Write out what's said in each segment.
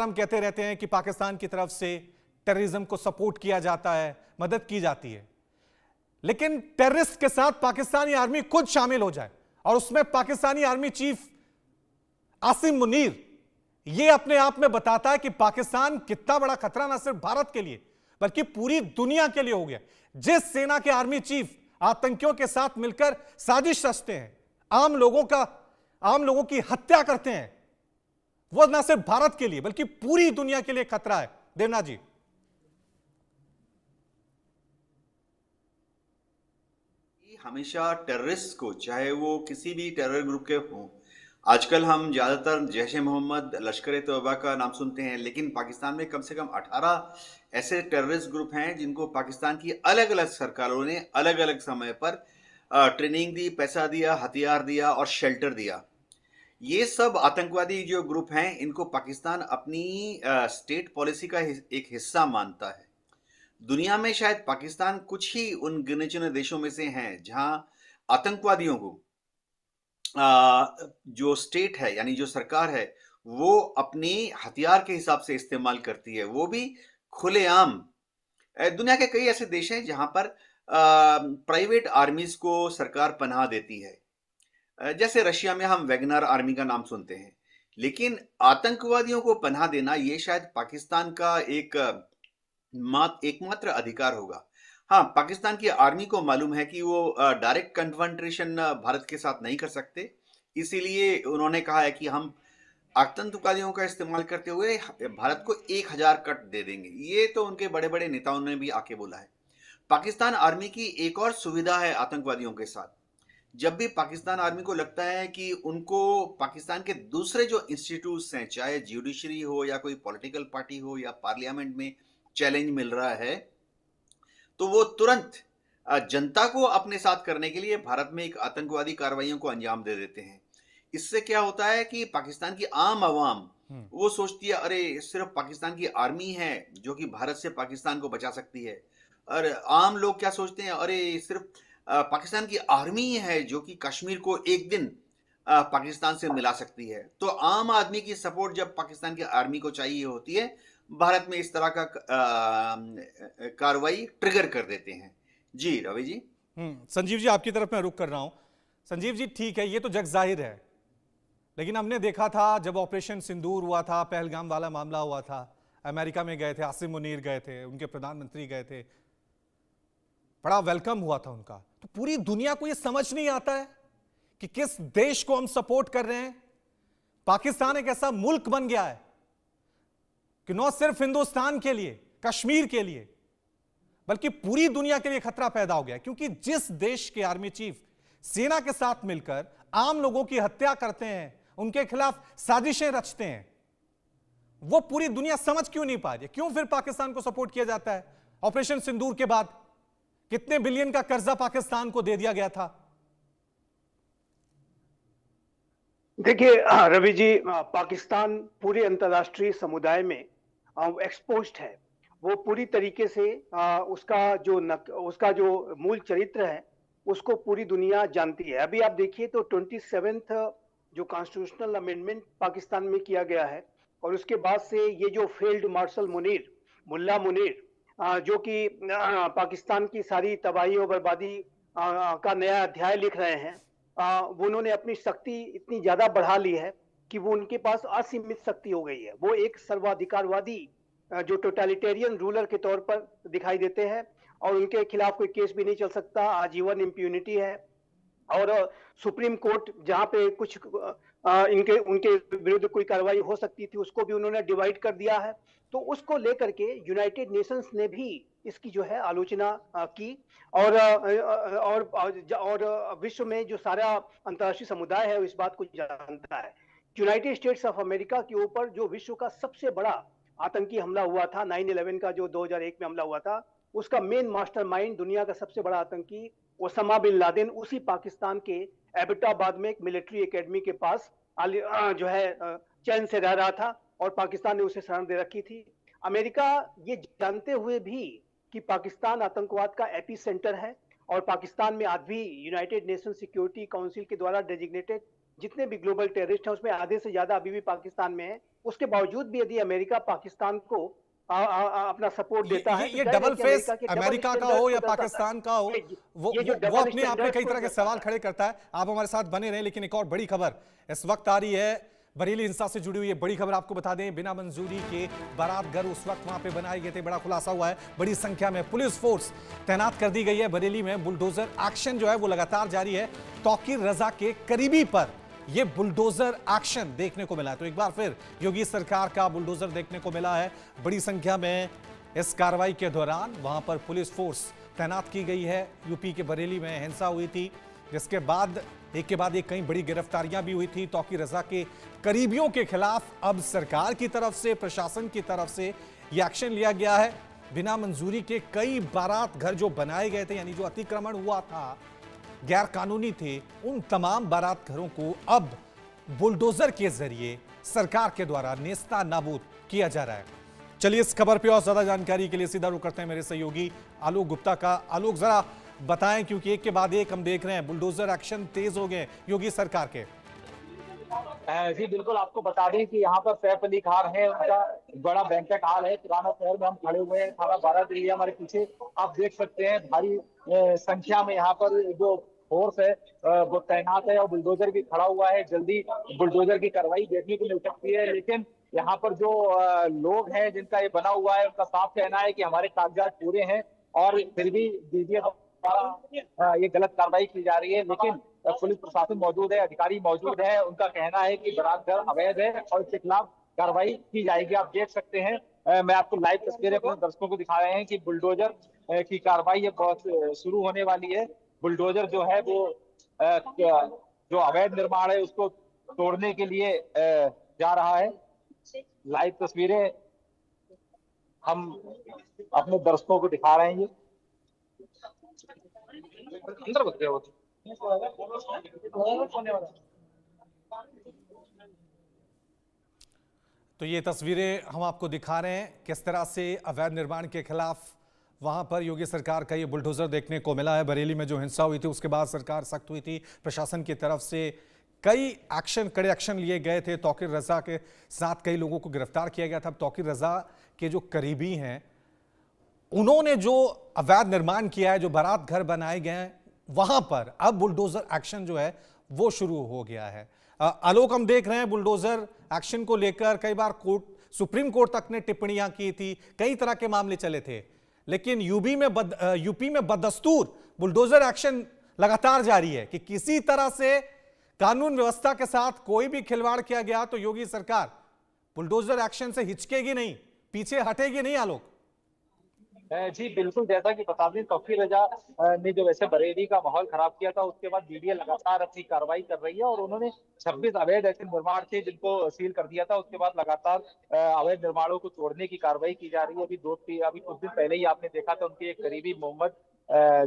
हम कहते रहते हैं कि पाकिस्तान की तरफ से टेररिज्म को सपोर्ट किया जाता है, मदद की जाती है, लेकिन टेररिस्ट के साथ पाकिस्तानी आर्मी खुद शामिल हो जाए और उसमें पाकिस्तानी आर्मी चीफ आसिम मुनीर, यह अपने आप में बताता है कि पाकिस्तान कितना बड़ा खतरा ना सिर्फ भारत के लिए बल्कि पूरी दुनिया के लिए हो गया। जिस सेना के आर्मी चीफ आतंकियों के साथ मिलकर साजिश रचते हैं, आम लोगों की हत्या करते हैं, वो ना सिर्फ भारत के लिए बल्कि पूरी दुनिया के लिए खतरा है। देवनाथ जी, हमेशा टेररिस्ट को, चाहे वो किसी भी टेरर ग्रुप के हों, आजकल हम ज्यादातर जैश ए मोहम्मद, लश्कर तौबा का नाम सुनते हैं, लेकिन पाकिस्तान में कम से कम 18 ऐसे टेररिस्ट ग्रुप हैं जिनको पाकिस्तान की अलग अलग सरकारों ने अलग अलग समय पर ट्रेनिंग दी, पैसा दिया, हथियार दिया और शेल्टर दिया। ये सब आतंकवादी जो ग्रुप हैं, इनको पाकिस्तान अपनी स्टेट पॉलिसी का एक हिस्सा मानता है। दुनिया में शायद पाकिस्तान कुछ ही उन गिने चुने देशों में से हैं जहां आतंकवादियों को जो स्टेट है यानी जो सरकार है वो अपने हथियार के हिसाब से इस्तेमाल करती है, वो भी खुलेआम। दुनिया के कई ऐसे देश हैं जहां पर प्राइवेट आर्मीज को सरकार पनाह देती है। जैसे रशिया में हम वैगनर आर्मी का नाम सुनते हैं, लेकिन आतंकवादियों को पनाह देना ये शायद पाकिस्तान का एकमात्र अधिकार होगा। हाँ, पाकिस्तान की आर्मी को मालूम है कि वो डायरेक्ट कन्फ्रंटेशन भारत के साथ नहीं कर सकते, इसीलिए उन्होंने कहा है कि हम आतंकवादियों का इस्तेमाल करते हुए भारत को 1000 कट दे देंगे। ये तो उनके बड़े बड़े नेताओं ने भी आके बोला है। पाकिस्तान आर्मी की एक और सुविधा है आतंकवादियों के साथ। जब भी पाकिस्तान आर्मी को लगता है कि उनको पाकिस्तान के दूसरे जो इंस्टीट्यूट्स हैं, चाहे जुडिशरी हो या कोई पॉलिटिकल पार्टी हो या पार्लियामेंट में चैलेंज मिल रहा है, तो वो तुरंत जनता को अपने साथ करने के लिए भारत में एक आतंकवादी कार्रवाइयों को अंजाम दे देते हैं। इससे क्या होता है कि पाकिस्तान की आम आवाम वो सोचती है, अरे सिर्फ पाकिस्तान की आर्मी है जो कि भारत से पाकिस्तान को बचा सकती है। और आम लोग क्या सोचते हैं, अरे सिर्फ पाकिस्तान की आर्मी है जो कि कश्मीर को एक दिन पाकिस्तान से मिला सकती है। तो आम आदमी की सपोर्ट जब पाकिस्तान की आर्मी को चाहिए होती है, भारत में इस तरह का कार्रवाई ट्रिगर कर देते हैं। जी रवि जी। संजीव जी, आपकी तरफ मैं रुक कर रहा हूं। संजीव जी, ठीक है, ये तो जग जाहिर है, लेकिन हमने देखा था जब ऑपरेशन सिंदूर हुआ था, पहलगाम वाला मामला हुआ था, अमेरिका में गए थे, आसिम मुनीर गए थे, उनके प्रधानमंत्री गए थे, बड़ा वेलकम हुआ था उनका। तो पूरी दुनिया को यह समझ नहीं आता है कि किस देश को हम सपोर्ट कर रहे हैं। पाकिस्तान एक ऐसा मुल्क बन गया है कि न सिर्फ हिंदुस्तान के लिए, कश्मीर के लिए, बल्कि पूरी दुनिया के लिए खतरा पैदा हो गया, क्योंकि जिस देश के आर्मी चीफ सेना के साथ मिलकर आम लोगों की हत्या करते हैं, उनके खिलाफ साजिशें रचते हैं, वो पूरी दुनिया समझ क्यों नहीं पा रही? क्यों फिर पाकिस्तान को सपोर्ट किया जाता है? ऑपरेशन सिंदूर के बाद कितने बिलियन का कर्जा पाकिस्तान को दे दिया गया था? देखिए रवि जी, पाकिस्तान पूरे अंतर्राष्ट्रीय समुदाय में एक्सपोज्ड है। वो पूरी तरीके से उसका जो मूल चरित्र है उसको पूरी दुनिया जानती है। अभी आप देखिए तो 27th जो कॉन्स्टिट्यूशनल अमेंडमेंट पाकिस्तान में किया गया है, और उसके बाद से ये जो फील्ड मार्शल मुल्ला मुनीर जो कि पाकिस्तान की सारी तबाही और बर्बादी का नया अध्याय लिख रहे हैं, वो उन्होंने अपनी शक्ति इतनी ज्यादा बढ़ा ली है कि वो उनके पास असीमित शक्ति हो गई है। वो एक सर्वाधिकारवादी जो टोटलिटेरियन रूलर के तौर पर दिखाई देते हैं, और उनके खिलाफ कोई केस भी नहीं चल सकता, आजीवन इम्प्यूनिटी है। और सुप्रीम कोर्ट जहां पे कुछ उनके विरुद्ध कोई कार्रवाई हो सकती थी, उसको भी उन्होंने डिवाइड कर दिया है। तो उसको लेकर के यूनाइटेड नेशंस ने भी इसकी जो है आलोचना की, और विश्व में जो सारा अंतर्राष्ट्रीय समुदाय है इस बात को जानता है। यूनाइटेड स्टेट्स ऑफ अमेरिका के ऊपर जो विश्व का सबसे बड़ा आतंकी हमला हुआ था, 9/11 का जो 2001 में हमला हुआ था, उसका मेन मास्टरमाइंड, दुनिया का सबसे बड़ा आतंकी ओसामा बिन लादेन, उसी पाकिस्तान के एबटाबाद में एक मिलिट्री एकेडमी के पास जो है चैन से रह रहा था, और पाकिस्तान ने उसे शरण दे रखी थी। अमेरिका ये जानते हुए भी कि पाकिस्तान आतंकवाद का एपी सेंटर है, और पाकिस्तान में आज भी यूनाइटेड नेशन सिक्योरिटी काउंसिल के द्वारा डेजिग्नेटेड जितने भी ग्लोबल टेररिस्ट हैं उसमें आधे से ज्यादा अभी भी पाकिस्तान में है, उसके बावजूद भी यदि अमेरिका पाकिस्तान को अपना सपोर्ट देता है, ये डबल फेस अमेरिका का हो या पाकिस्तान का हो, वो अपने आप में कई तरह के सवाल खड़े करता है। आप हमारे साथ बने रहे। लेकिन एक और बड़ी खबर इस वक्त आ रही है, बरेली हिंसा से जुड़ी हुई है बड़ी खबर। आपको बता दें, बिना मंजूरी के बारात घर उस वक्त वहां पे बनाए गए थे। बड़ा खुलासा हुआ है, बड़ी संख्या में पुलिस फोर्स तैनात कर दी गई है बरेली में। बुलडोजर एक्शन जो है वो लगातार जारी है। तौकीर रजा के करीबी पर यह बुलडोजर एक्शन देखने को मिला है। तो एक बार फिर योगी सरकार का बुलडोजर देखने को मिला है। बड़ी संख्या में इस कार्रवाई के दौरान वहां पर पुलिस फोर्स तैनात की गई है। यूपी के बरेली में हिंसा हुई थी, जिसके बाद एक के बाद एक कई बड़ी गिरफ्तारियां भी हुई थी। तौकीर रजा के करीबियों के खिलाफ अब सरकार की तरफ से, प्रशासन की तरफ से यह एक्शन लिया गया है। बिना मंजूरी के कई बारात घर जो बनाए गए थे, यानी जो अतिक्रमण हुआ था, गैर कानूनी थे, उन तमाम बारात घरों को अब बुलडोजर के जरिए सरकार के द्वारा नेस्ता नाबूद किया जा रहा है। चलिए इस खबर पे और ज्यादा जानकारी के लिए सीधा रुख करते हैं मेरे सहयोगी आलोक गुप्ता का। आलोक, जरा बताएं, क्योंकि एक के बाद एक हम देख रहे हैं बुलडोजर एक्शन तेज हो गए योगी सरकार के। जी बिल्कुल, आपको बता दें कि यहाँ पर सैफ अली खान है, उनका बड़ा बैंकेट हॉल है पुराना शहर में। हम खड़े हुए हैं, थाना बारात एरिया हमारे पीछे आप देख सकते हैं। भारी संख्या में यहाँ पर जो फोर्स है वो तैनात है और बुलडोजर भी खड़ा हुआ है। जल्दी बुलडोजर की कार्रवाई देखने को मिल सकती है। लेकिन यहाँ पर जो लोग हैं जिनका ये बना हुआ है, उनका साफ कहना है कि हमारे कागजात पूरे हैं और फिर भी डीजीए द्वारा ये गलत कार्रवाई की जा रही है। लेकिन पुलिस प्रशासन मौजूद है, अधिकारी मौजूद है, उनका कहना है कि बारात घर अवैध है और इसके खिलाफ कार्रवाई की जाएगी। आप देख सकते हैं, मैं आपको लाइव तस्वीरें अपने दर्शकों को दिखा रहे हैं कि बुलडोजर की कार्रवाई ये बहुत शुरू होने वाली है। बुलडोजर जो है वो जो अवैध निर्माण है उसको तोड़ने के लिए जा रहा है। लाइव तस्वीरें हम अपने दर्शकों को दिखा रहे हैं। ये अंदर बच गया वो तो ये तस्वीरें हम आपको दिखा रहे हैं किस तरह से अवैध निर्माण के खिलाफ वहां पर योगी सरकार का ये बुलडोजर देखने को मिला है। बरेली में जो हिंसा हुई थी उसके बाद सरकार सख्त हुई थी। प्रशासन की तरफ से कई कड़े एक्शन लिए गए थे। तौकीर रजा के साथ कई लोगों को गिरफ्तार किया गया था। तौकीर रजा के जो करीबी हैं, उन्होंने जो अवैध निर्माण किया है, जो बारात घर बनाए गए हैं, वहां पर अब बुलडोजर एक्शन जो है वो शुरू हो गया है। आलोक, हम देख रहे हैं बुलडोजर एक्शन को लेकर कई बार सुप्रीम कोर्ट तक ने टिप्पणियां की थी, कई तरह के मामले चले थे। लेकिन यूपी में बदस्तूर बुलडोजर एक्शन लगातार जारी है कि किसी तरह से कानून व्यवस्था के साथ कोई भी खिलवाड़ किया गया तो योगी सरकार बुलडोजर एक्शन से हिचकेगी नहीं, पीछे हटेगी नहीं। आलोक जी बिल्कुल, जैसा कि बता दें, तौकीर रजा ने जो वैसे बरेली का माहौल खराब किया था, उसके बाद बीडीए लगातार अपनी कार्रवाई कर रही है और उन्होंने 26 अवैध ऐसे निर्माण थे जिनको सील कर दिया था। उसके बाद लगातार अवैध निर्माणों को तोड़ने की कार्रवाई की जा रही है। अभी कुछ दिन पहले ही आपने देखा था उनके एक करीबी मोहम्मद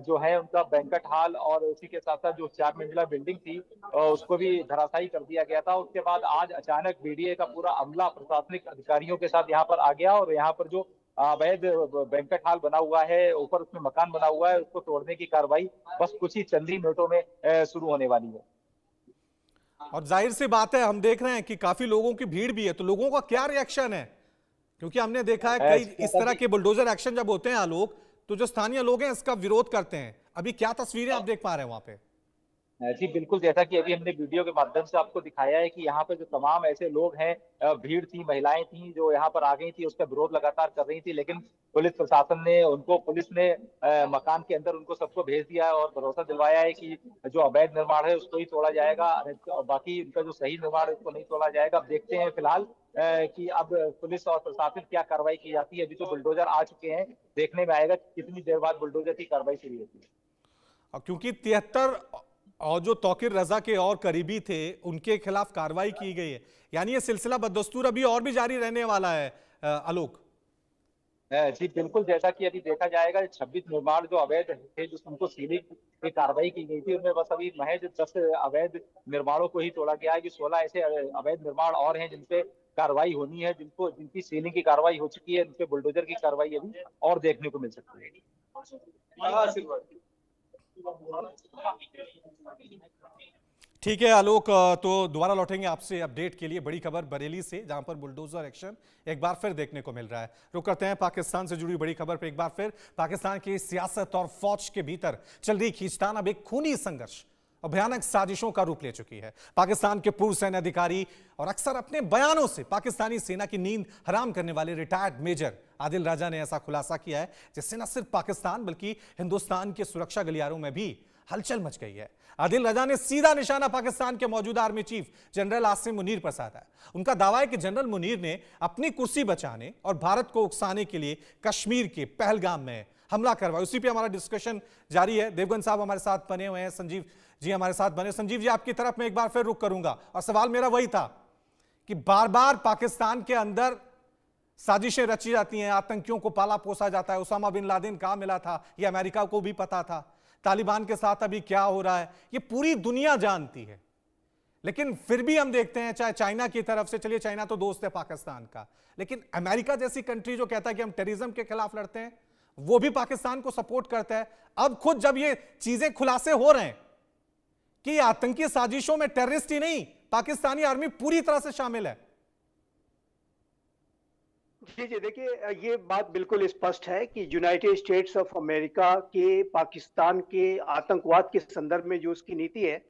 जो है, उनका बैंकेट हॉल और उसी के साथ साथ जो 4 मंजिला बिल्डिंग थी उसको भी धराशायी कर दिया गया था। उसके बाद आज अचानक बीडीए का पूरा अमला प्रशासनिक अधिकारियों के साथ यहाँ पर आ गया और यहाँ पर जो अवैध बैंकेट हॉल बना हुआ है, ऊपर उसमें मकान बना हुआ है, उसको तोड़ने की कार्रवाई बस कुछ ही चंद ही मिनटों में शुरू होने वाली है। और जाहिर सी बात है, हम देख रहे हैं कि काफी लोगों की भीड़ भी है, तो लोगों का क्या रिएक्शन है? क्योंकि हमने देखा है कई इस तरह के बुलडोजर एक्शन जब होते हैं आलोक, तो जो स्थानीय लोग हैं इसका विरोध करते हैं। अभी क्या तस्वीरें आप देख पा रहे हैं वहां पे? जी बिल्कुल, जैसा कि अभी हमने वीडियो के माध्यम से आपको दिखाया है कि यहाँ पर जो तमाम ऐसे लोग हैं, भीड़ थी, महिलाएं थी जो यहाँ पर आ गई थी, उसका विरोध लगातार कर रही थी। लेकिन पुलिस ने मकान के अंदर उनको सबको भेज दिया है और भरोसा दिलवाया है कि जो अवैध निर्माण है उसको ही तोड़ा जाएगा, बाकी उनका जो सही निर्माण है उसको नहीं तोड़ा जाएगा। अब देखते हैं फिलहाल कि अब पुलिस और प्रशासन क्या कार्रवाई की जाती है। अभी तो बुलडोजर आ चुके हैं, देखने में आएगा कितनी देर बाद बुलडोजर की कार्रवाई शुरू होती है। क्योंकि 73 और जो तौकीर रजा के और करीबी थे उनके खिलाफ कार्रवाई की गई है, यानी ये सिलसिला बदस्तूर अभी और भी जारी रहने वाला है। आलोक जी बिल्कुल, जैसा कि अभी देखा जाएगा 26 निर्माण जो अवैध थे जो उनको सीलिंग की कार्रवाई की गई थी, उनमें बस अभी महज 10 अवैध निर्माणों को ही तोड़ा गया है। कि 16 ऐसे अवैध निर्माण और हैं जिनपे कार्रवाई होनी है, जिनकी सीलिंग की कार्रवाई हो चुकी है, उनपे बुलडोजर की कार्रवाई अभी और देखने को मिल सकती है। ठीक है आलोक, तो दोबारा लौटेंगे आपसे अपडेट के लिए। बड़ी खबर बरेली से, जहां पर बुलडोजर एक्शन एक बार फिर देखने को मिल रहा है। रुक करते हैं पाकिस्तान से जुड़ी बड़ी खबर पर। एक बार फिर पाकिस्तान की सियासत और फौज के भीतर चल रही खींचतान अब एक खूनी संघर्ष और भयानक साजिशों का रूप ले चुकी है। पाकिस्तान के पूर्व सैन्य अधिकारी और अक्सर अपने बयानों से पाकिस्तानी सेना की नींद हराम करने वाले रिटायर्ड मेजर आदिल राजा ने ऐसा खुलासा किया है जिससे न सिर्फ पाकिस्तान बल्कि हिंदुस्तान के सुरक्षा गलियारों में भी हलचल मच गई है। आदिल राजा ने सीधा निशाना पाकिस्तान के मौजूदा army chief general Asim Munir पर साधा है। उनका दावा है कि जनरल मुनीर ने अपनी कुर्सी बचाने और भारत को उकसाने के लिए कश्मीर के पहलगाम में हमला करवाया। उसी पे हमारा डिस्कशन जारी है। देवगन साहब हमारे साथ बने हुए हैं, संजीव जी हमारे साथ बने। संजीव जी, आपकी तरफ मैं एक बार फिर रुक करूंगा और सवाल मेरा वही था कि बार बार पाकिस्तान के अंदर साजिशें रची जाती हैं, आतंकियों को पाला पोसा जाता है। उसामा बिन लादेन कहां मिला था ये अमेरिका को भी पता था। तालिबान के साथ अभी क्या हो रहा है ये पूरी दुनिया जानती है। लेकिन फिर भी हम देखते हैं, चाहे चाइना की तरफ से, चलिए चाइना तो दोस्त है पाकिस्तान का, लेकिन अमेरिका जैसी कंट्री जो कहता है कि हम टेररिज्म के खिलाफ लड़ते हैं, वो भी पाकिस्तान को सपोर्ट करता है। अब खुद जब ये चीजें खुलासे हो रहे हैं कि आतंकी साजिशों में टेररिस्ट ही नहीं, पाकिस्तानी आर्मी पूरी तरह से शामिल है। जी जी, देखिए ये बात बिल्कुल स्पष्ट है कि यूनाइटेड स्टेट्स ऑफ अमेरिका के पाकिस्तान के आतंकवाद के संदर्भ में जो उसकी नीति है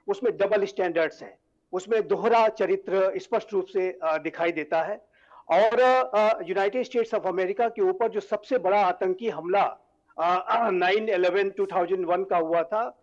उसमें डबल स्टैंडर्ड्स हैं, उसमें दोहरा चरित्र स्पष्ट रूप से दिखाई देता है। और यूनाइटेड स्टेट्स ऑफ अमेरिका के ऊपर जो सबसे बड़ा आतंकी हमला 9/11/2001 का हुआ था,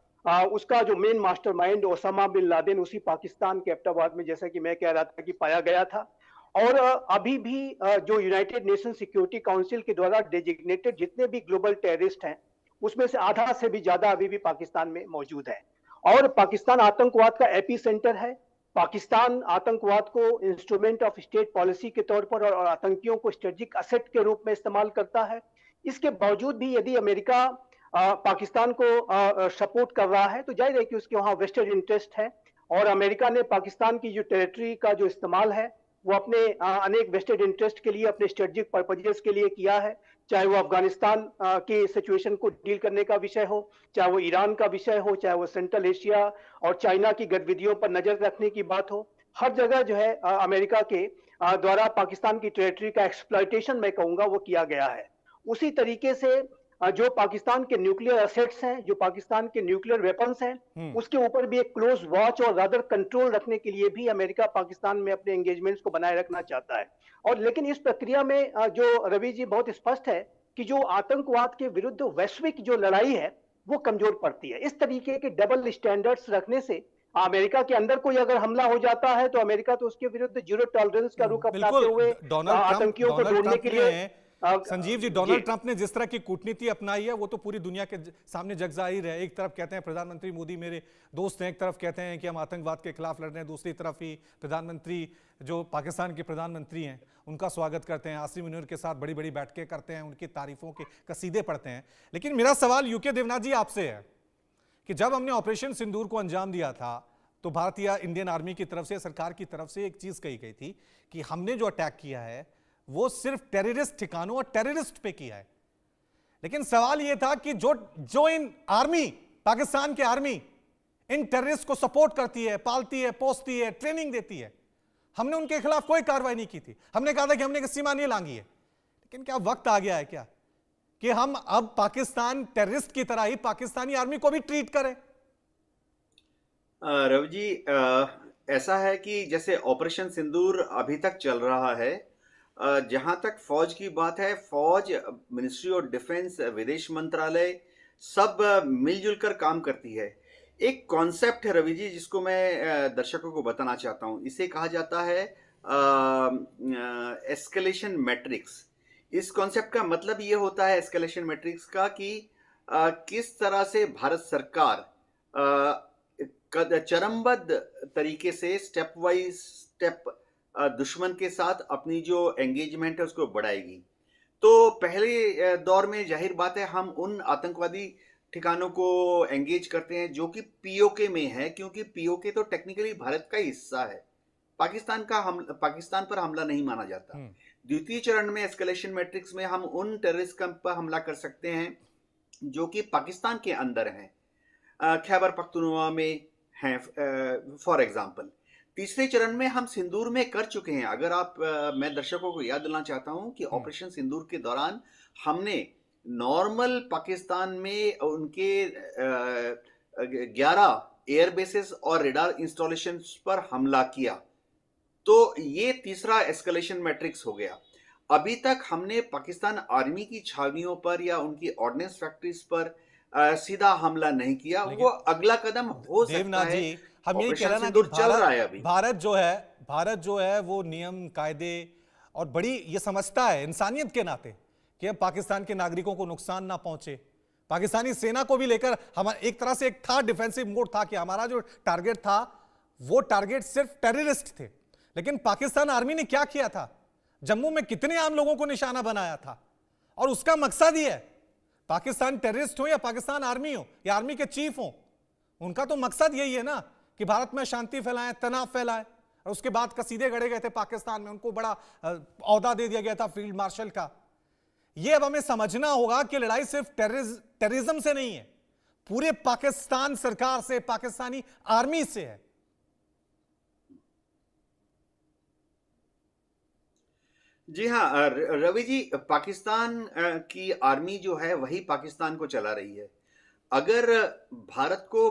उसका जो main mastermind Osama bin Laden उसी पाकिस्तान के एबटाबाद में, जैसा कि मैं कह रहा था, कि पाया गया था। और अभी भी जो यूनाइटेड नेशन सिक्योरिटी काउंसिल के द्वारा डेजिग्नेटेड जितने भी ग्लोबल टेररिस्ट हैं उसमें से आधा से भी ज्यादा अभी भी पाकिस्तान में मौजूद है। और पाकिस्तान आतंकवाद का एपी सेंटर है। पाकिस्तान आतंकवाद को इंस्ट्रूमेंट ऑफ स्टेट पॉलिसी के तौर पर और आतंकियों को स्ट्रेटेजिक असेट के रूप में इस्तेमाल करता है। इसके बावजूद भी यदि अमेरिका पाकिस्तान को सपोर्ट कर रहा है तो जाहिर है कि उसके वहां वेस्टेड इंटरेस्ट है। और अमेरिका ने पाकिस्तान की जो टेरिटरी का जो इस्तेमाल है वो अपने अनेक वेस्टेड इंटरेस्ट के लिए, अपने स्ट्रेटेजिक पर्पजेस के लिए किया है। चाहे वो अफगानिस्तान की सिचुएशन को डील करने का विषय हो, चाहे वो ईरान का विषय हो, चाहे वो सेंट्रल एशिया और चाइना की गतिविधियों पर नजर रखने की बात हो, हर जगह जो है अमेरिका के द्वारा पाकिस्तान की टेरिटरी का एक्सप्लॉयटेशन मैं कहूंगा वो किया गया है। उसी तरीके से जो पाकिस्तान के न्यूक्लियर एसेट्स हैं, जो पाकिस्तान के न्यूक्लियर वेपन्स हैं, उसके ऊपर भी एक क्लोज वॉच और रादर कंट्रोल रखने के लिए भी अमेरिका पाकिस्तान में अपने एंगेजमेंट्स को बनाए रखना चाहता है। और लेकिन इस प्रक्रिया में जो रवि जी बहुत स्पष्ट है कि जो आतंकवाद के विरुद्ध वैश्विक जो लड़ाई है वो कमजोर पड़ती है। इस तरीके के डबल स्टैंडर्ड्स रखने से अमेरिका के अंदर कोई अगर हमला हो जाता है तो अमेरिका तो उसके विरुद्ध जीरो टॉलरेंस का रुख अपनाते हुए आतंकियों को ढूंढने के लिए संजीव जी, डोनाल्ड ट्रंप ने जिस तरह की कूटनीति अपनाई है वो तो पूरी दुनिया के सामने जगजाहिर है। एक तरफ कहते हैं प्रधानमंत्री मोदी मेरे दोस्त हैं, एक तरफ कहते हैं कि हम आतंकवाद के खिलाफ लड़ रहे हैं, दूसरी तरफ ही प्रधानमंत्री जो पाकिस्तान के प्रधानमंत्री हैं उनका स्वागत करते हैं, आसिम मुनीर के साथ बड़ी बड़ी बैठकें करते हैं, उनकी तारीफों के कसीदे पढ़ते हैं। लेकिन मेरा सवाल यूके देवनाथ जी आपसे है कि जब हमने ऑपरेशन सिंदूर को अंजाम दिया था तो भारतीय इंडियन आर्मी की तरफ से, सरकार की तरफ से एक चीज कही गई थी कि हमने जो अटैक किया है वो सिर्फ टेररिस्ट ठिकानों और टेररिस्ट पे किया है। लेकिन सवाल यह था कि जो इन आर्मी, पाकिस्तान के आर्मी इन टेररिस्ट को सपोर्ट करती है, पालती है, पोसती है, ट्रेनिंग देती है, हमने उनके खिलाफ कोई कार्रवाई नहीं की थी। हमने कहा था कि हमने सीमा नहीं लांगी है। लेकिन क्या वक्त आ गया है क्या कि हम अब पाकिस्तान टेररिस्ट की तरह ही पाकिस्तानी आर्मी को भी ट्रीट करें? रवि जी, ऐसा है कि जैसे ऑपरेशन सिंदूर अभी तक चल रहा है, जहां तक फौज की बात है, फौज, मिनिस्ट्री ऑफ डिफेंस, विदेश मंत्रालय सब मिलजुल कर काम करती है। एक कॉन्सेप्ट है रवि जी जिसको मैं दर्शकों को बताना चाहता हूं। इसे कहा जाता है एस्केलेशन मैट्रिक्स। इस कॉन्सेप्ट का मतलब ये होता है एस्केलेशन मैट्रिक्स का कि किस तरह से भारत सरकार चरमबद्ध तरीके से स्टेप वाइज स्टेप दुश्मन के साथ अपनी जो एंगेजमेंट है उसको बढ़ाएगी। तो पहले दौर में जाहिर बात है हम उन आतंकवादी ठिकानों को एंगेज करते हैं जो कि पीओके में है, क्योंकि पीओके तो टेक्निकली भारत का हिस्सा है, पाकिस्तान पर हमला नहीं माना जाता। द्वितीय चरण में एस्केलेशन मैट्रिक्स में हम उन टेररिस्ट कैंप पर हमला कर सकते हैं जो कि पाकिस्तान के अंदर हैं। खैबर पख्तूनख्वा में हैं। फॉर एग्जांपल, तीसरे चरण में हम सिंदूर में कर चुके हैं। अगर आप मैं दर्शकों को याद दिलाना चाहता हूं कि ऑपरेशन सिंदूर के दौरान हमने नॉर्मल पाकिस्तान में उनके 11 एयर बेसेस और रेडार इंस्टॉलेशन पर हमला किया। तो ये तीसरा एस्केलेशन मैट्रिक्स हो गया। अभी तक हमने पाकिस्तान आर्मी की छावनियों पर या उनकी ऑर्डिनेंस फैक्ट्रीज पर सीधा हमला नहीं किया। वो अगला कदम हो सकता देवनाथ है। जी, हम यही कह ऑपरेशन रहे हैं ना कि सिंदूर चल रहा है अभी। भारत जो है वो नियम कायदे और बड़ी ये समझता है इंसानियत के नाते कि अब पाकिस्तान के नागरिकों को नुकसान ना पहुंचे। पाकिस्तानी सेना को भी लेकर हम एक तरह से एक था डिफेंसिव मोड था कि हमारा जो टारगेट था वो टारगेट सिर्फ टेररिस्ट थे। लेकिन पाकिस्तान आर्मी ने क्या किया था, जम्मू में कितने आम लोगों को निशाना बनाया था, और उसका मकसद ही है पाकिस्तान टेररिस्ट हो या पाकिस्तान आर्मी हो या आर्मी के चीफ हो, उनका तो मकसद यही है ना कि भारत में शांति फैलाएं, तनाव फैलाएं। और उसके बाद कसीदे गढ़े गए थे पाकिस्तान में, उनको बड़ा औहदा दे दिया गया था फील्ड मार्शल का। यह अब हमें समझना होगा कि लड़ाई सिर्फ टेररिज्म से नहीं है, पूरे पाकिस्तान सरकार से, पाकिस्तानी आर्मी से है। जी हाँ रवि जी, पाकिस्तान की आर्मी जो है वही पाकिस्तान को चला रही है। अगर भारत को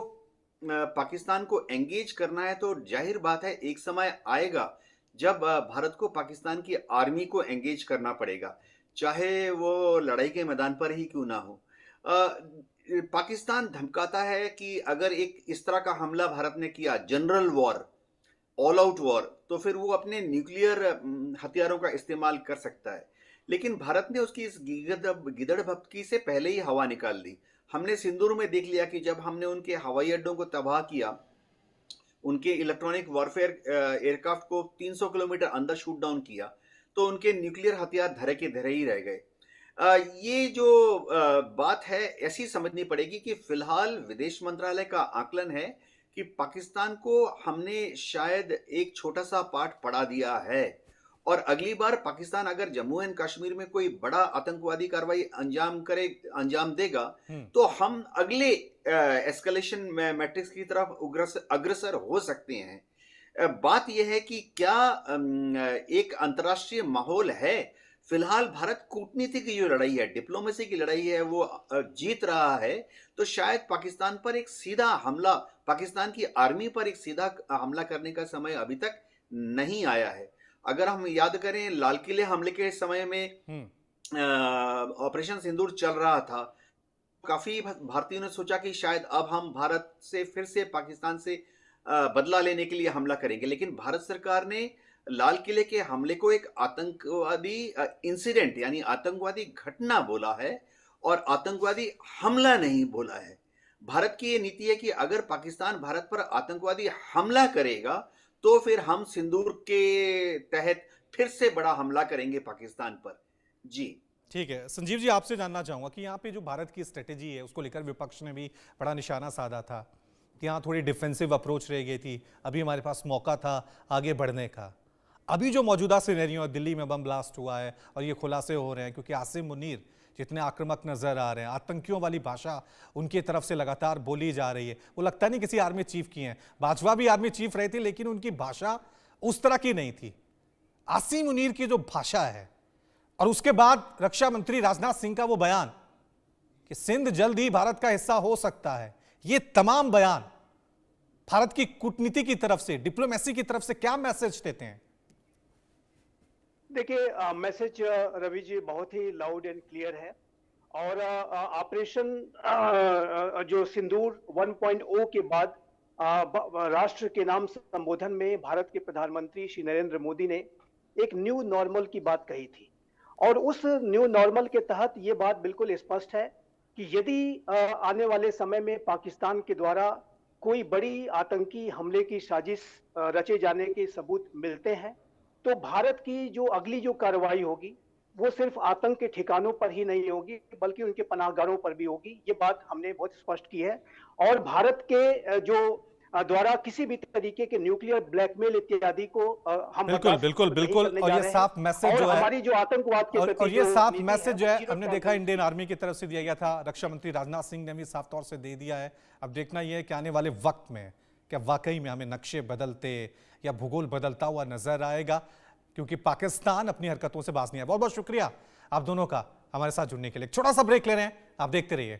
पाकिस्तान को एंगेज करना है तो जाहिर बात है एक समय आएगा जब भारत को पाकिस्तान की आर्मी को एंगेज करना पड़ेगा, चाहे वो लड़ाई के मैदान पर ही क्यों ना हो। पाकिस्तान धमकाता है कि अगर एक इस तरह का हमला भारत ने किया, general war, all out war, तो फिर वो अपने न्यूक्लियर हथियारों का इस्तेमाल कर सकता है। लेकिन भारत ने उसकी इस गिदड़ भपकी से पहले ही हवा निकाल दी। हमने सिंदूर में देख लिया कि जब हमने उनके हवाई अड्डों को तबाह किया, उनके इलेक्ट्रॉनिक वॉरफेयर एयरक्राफ्ट को 300 किलोमीटर अंदर शूट डाउन किया, तो उनके न्यूक्लियर हथियार धरे के धरे ही रह गए। ये जो बात है ऐसी समझनी पड़ेगी कि फिलहाल विदेश मंत्रालय का आकलन है कि पाकिस्तान को हमने शायद एक छोटा सा पाठ पढ़ा दिया है, और अगली बार पाकिस्तान अगर जम्मू एंड कश्मीर में कोई बड़ा आतंकवादी कार्रवाई अंजाम देगा तो हम अगले एस्केलेशन मैट्रिक्स की तरफ अग्रसर हो सकते हैं। बात यह है कि क्या एक अंतर्राष्ट्रीय माहौल है। फिलहाल भारत कूटनीति की जो लड़ाई है, डिप्लोमेसी की लड़ाई है, वो जीत रहा है, तो शायद पाकिस्तान पर एक सीधा हमला, पाकिस्तान की आर्मी पर एक सीधा हमला करने का समय अभी तक नहीं आया है। अगर हम याद करें लाल किले हमले के समय में ऑपरेशन सिंदूर चल रहा था, काफी भारतीयों ने सोचा कि शायद अब हम भारत से फिर से पाकिस्तान से बदला लेने के लिए हमला करेंगे, लेकिन भारत सरकार ने लाल किले के हमले को एक आतंकवादी इंसिडेंट यानी आतंकवादी घटना बोला है और आतंकवादी हमला नहीं बोला है। भारत की ये नीति है कि अगर पाकिस्तान भारत पर आतंकवादी हमला करेगा तो फिर हम सिंदूर के तहत फिर से बड़ा हमला करेंगे पाकिस्तान पर। जी ठीक है संजीव जी, आपसे जानना चाहूंगा कि यहाँ पे जो भारत की स्ट्रेटेजी है उसको लेकर विपक्ष ने भी बड़ा निशाना साधा था कि यहाँ थोड़ी डिफेंसिव अप्रोच रह गई थी, अभी हमारे पास मौका था आगे बढ़ने का। अभी जो मौजूदा सिनेरियो है, दिल्ली में बम ब्लास्ट हुआ है और ये खुलासे हो रहे हैं क्योंकि आसिम मुनीर जितने आक्रामक नजर आ रहे हैं, आतंकियों वाली भाषा उनकी तरफ से लगातार बोली जा रही है। वो लगता नहीं किसी आर्मी चीफ की हैं। बाजवा भी आर्मी चीफ रहे थे लेकिन उनकी भाषा उस तरह की नहीं थी। आसिम मुनीर की जो भाषा है, और उसके बाद रक्षा मंत्री राजनाथ सिंह का वो बयान कि सिंध जल्द ही भारत का हिस्सा हो सकता है, ये तमाम बयान भारत की कूटनीति की तरफ से, डिप्लोमेसी की तरफ से क्या मैसेज देते हैं? देखिए मैसेज रवि जी बहुत ही लाउड एंड क्लियर है, और ऑपरेशन जो सिंदूर 1.0 के बाद राष्ट्र के नाम संबोधन में भारत के प्रधानमंत्री श्री नरेंद्र मोदी ने एक न्यू नॉर्मल की बात कही थी, और उस न्यू नॉर्मल के तहत ये बात बिल्कुल स्पष्ट है कि यदि आने वाले समय में पाकिस्तान के द्वारा कोई बड़ी आतंकी हमले की साजिश रचे जाने के सबूत मिलते हैं तो भारत की जो अगली जो कार्रवाई होगी वो सिर्फ आतंक के ठिकानों पर ही नहीं होगी बल्कि उनके पनाहगारों पर भी होगी। ये बात हमने बहुत स्पष्ट की है, और भारत के जो द्वारा किसी भी तरीके के न्यूक्लियर ब्लैकमेल इत्यादि को हम बिल्कुल और ये साफ मैसेज जो है, हमारी जो आतंकवाद के प्रति और ये साफ मैसेज जो है हमने देखा इंडियन आर्मी की तरफ से दिया गया था। रक्षा मंत्री राजनाथ सिंह ने भी साफ तौर से दे दिया है। अब देखना यह है कि आने वाले वक्त में क्या वाकई में हमें नक्शे बदलते या भूगोल बदलता हुआ नजर आएगा, क्योंकि पाकिस्तान अपनी हरकतों से बाज नहीं आया। बहुत बहुत शुक्रिया आप दोनों का हमारे साथ जुड़ने के लिए। छोटा सा ब्रेक ले रहे हैं, आप देखते रहिए।